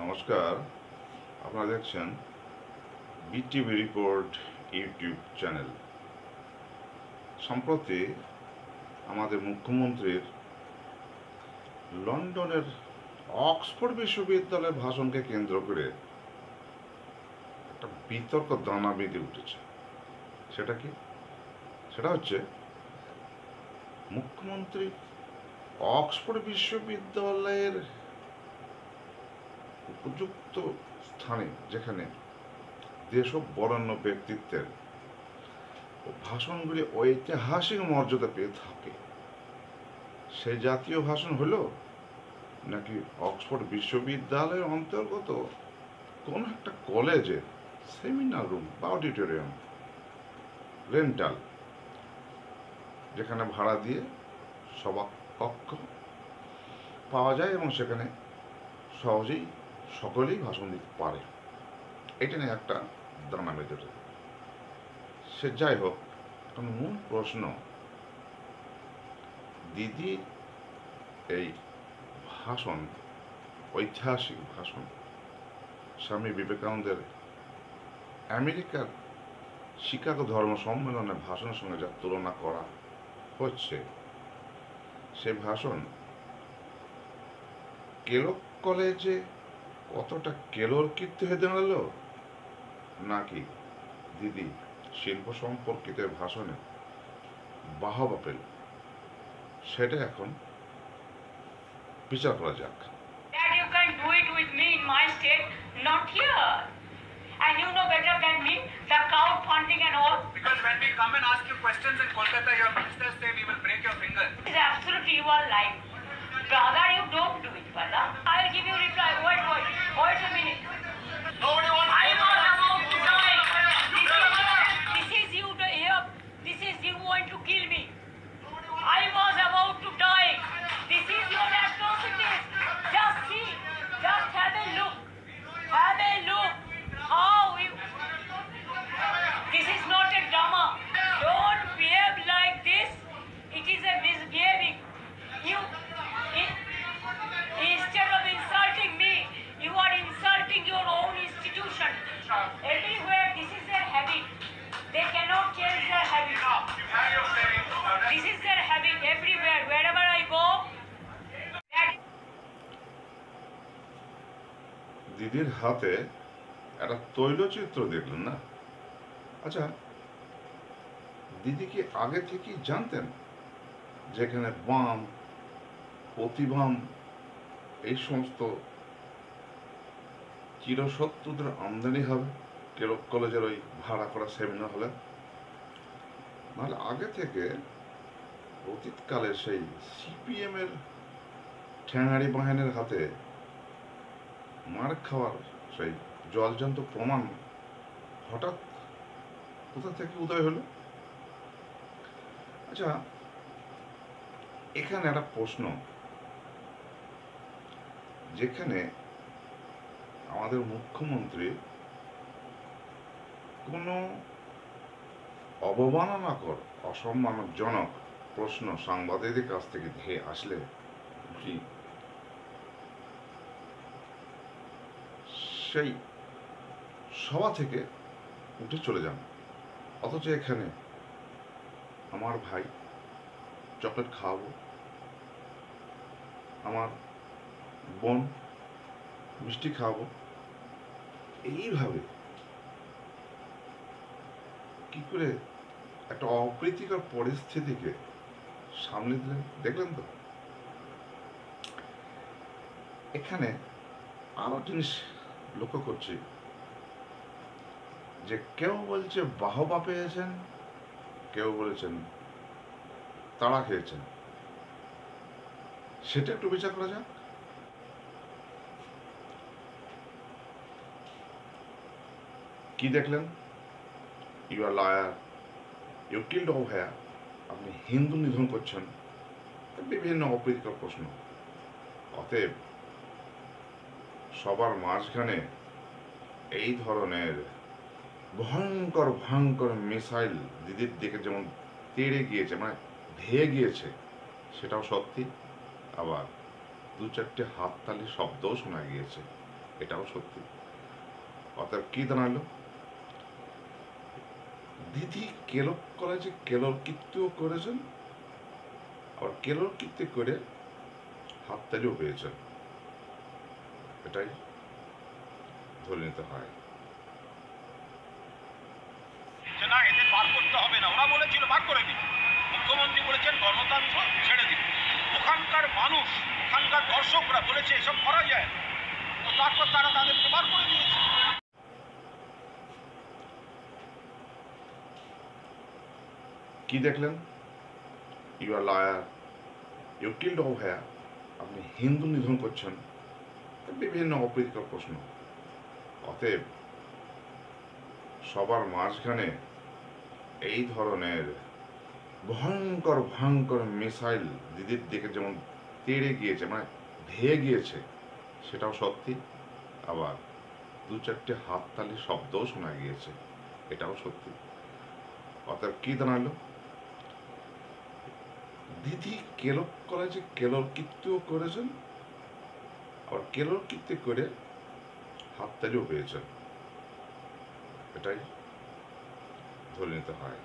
নমস্কার, আপনারা দেখছেন বিটিভি রিপোর্ট ইউটিউব চ্যানেল। সম্প্রতি আমাদের মুখ্যমন্ত্রীর লন্ডনের অক্সফোর্ড বিশ্ববিদ্যালয়ের ভাষণকে কেন্দ্র করে একটা বিতর্ক দানা বেঁধে উঠেছে। সেটা কি? সেটা হচ্ছে মুখ্যমন্ত্রী অক্সফোর্ড বিশ্ববিদ্যালয়ের উপযুক্ত স্থানে, যেখানে যেসব বরেণ্য ব্যক্তিত্বের ভাষণগুলি ঐতিহাসিক মর্যাদা পেয়ে থাকে, সেই জাতীয় ভাষণ হলো নাকি অক্সফোর্ড বিশ্ববিদ্যালয়ের অন্তর্গত কোন একটা কলেজের সেমিনার রুম বা অডিটোরিয়াম রেন্টাল, যেখানে ভাড়া দিয়ে সভা কক্ষ পাওয়া যায় এবং সেখানে সহজেই সকলেই ভাষণ দিতে পারে, এটা নিয়ে একটা দানা বেঁধে ওঠে। সে যাই হোক, এখন মূল প্রশ্ন, দিদি এই ভাষণ, ঐতিহাসিক ভাষণ, স্বামী বিবেকানন্দের আমেরিকার শিকাগো ধর্ম সম্মেলনের ভাষণের সঙ্গে যা তুলনা করা হচ্ছে, সে ভাষণ কেলো কলেজে কতটা কেলোর কীর্তি হয়ে দাঁড়ালো, নাকি দিদি শিল্প সম্পর্কিত ভাষণে বাহবা পেল, সেটা এখন বিচার করা যাক। That you can do it with me in my state, not here. And you know better than me, the crowdfunding and all. Because when we come and ask you questions in Kolkata, your ministers say we will break your finger. It's absolutely you are lying. Brother, you don't do it, brother. I'll give you reply. Wait a minute. Nobody wants I was about to die. This is you to hear. This is you want to kill me. I was about to die. This is your atrocities. Just see. Just have a look. Have a look. How you. This is not a drama. Don't behave like this. It is a misbehaving. You. Instead of insulting me, you are insulting your own institution. Everywhere, this is their habit. They cannot change their habit. You have your saying. This is their habit everywhere. Wherever I go, that দিদির হাতে একটা তৈলচিত্র দেখলেন না? আচ্ছা, দিদি কি আগে থেকেই জানতেন যেখানে বাম, প্রতিবাম, এই সমস্ত চিরশত্রুদের আমদানি হবে কেরক কলেজের ওই ভাড়া করা সেমিনার হলে? নাহলে আগে থেকে অতীতকালে সেই সিপিএম এর ঠ্যাঙাড়ি বাহিনীর হাতে মার খাওয়ার সেই জলজান্ত প্রমাণ হঠাৎ কোথা থেকে উদয় হলো? আচ্ছা, এখানে একটা প্রশ্ন, যেখানে আমাদের মুখ্যমন্ত্রী কোনো অবমাননাকর, অসম্মানজনক প্রশ্ন সাংবাদিকদের কাছ থেকে ধেয়ে আসলে সেই সভা থেকে উঠে চলে যান, অথচ এখানে আমার ভাই চকলেট খাওয়াবো, আমার বোন মিষ্টি খাওয়াবো, এইভাবে কি করে একটা অপ্রীতিকর পরিস্থিতিকে সামলে দিলেন দেখলেন তো? এখানে আরো জিনিস লক্ষ্য করছি, যে কেউ বলছে বাহবা পেয়েছেন, কেউ বলেছেন তাড়া খেয়েছেন। সেটা একটু বিচার করা যাক। কি দেখলেন? You are liar, you killed off here, আপনি হিন্দু নিধন করছেন, বিভিন্ন অপ্রীতিকর প্রশ্ন। অতএব সবার মাঝখানে এই ধরনের ভয়ঙ্কর ভয়ঙ্কর মিসাইল দিদির দিকে যেমন তেড়ে গিয়েছে, মানে ধেয়ে গিয়েছে, সেটাও সত্যি। আবার দু চারটে হাততালি শব্দও শোনা গিয়েছে। এটাও সত্যি। অতএব কি দাঁড়ালো, দিদি কেলক কলেজে কেলর কীর্তিও করেছেন, আবার কেলর কীর্তি করে হাততালিও পেয়েছেন, এটাই ধরে নিতে হয়। যে না এদের বার করতে হবে না, ওরা বলেছিল বার করে দিন, মুখ্যমন্ত্রী বলেছেন গণতন্ত্র ছেড়ে দিন, ওখানকার মানুষ ওখানকার দর্শকরা বলেছে এসব করা যায় না, তো তারপর তারা তাদেরকে বার করে দিয়েছে। কি দেখলেন, you are lawyer, you killed off here, আপনি হিন্দু নিধন করছেন, বিভিন্ন অপ্রীতিকর প্রশ্ন। অতএব সবার মাঝখানে এই ধরনের ভয়ঙ্কর ভয়ঙ্কর মিসাইল দিদির দিকে যেমন তেড়ে গিয়েছে, মানে ধেয়ে গিয়েছে, সেটাও সত্যি। আবার দু চারটে হাততালির শব্দও শোনা গিয়েছে, এটাও সত্যি। অতএব কি দাঁড়ালো, দিদি কেলক কলেজে কেলর কীর্তিও করেছেন, আবার কেলর কীর্তি করে হাততালিও পেয়েছেন, এটাই ধরে নিতে হয়।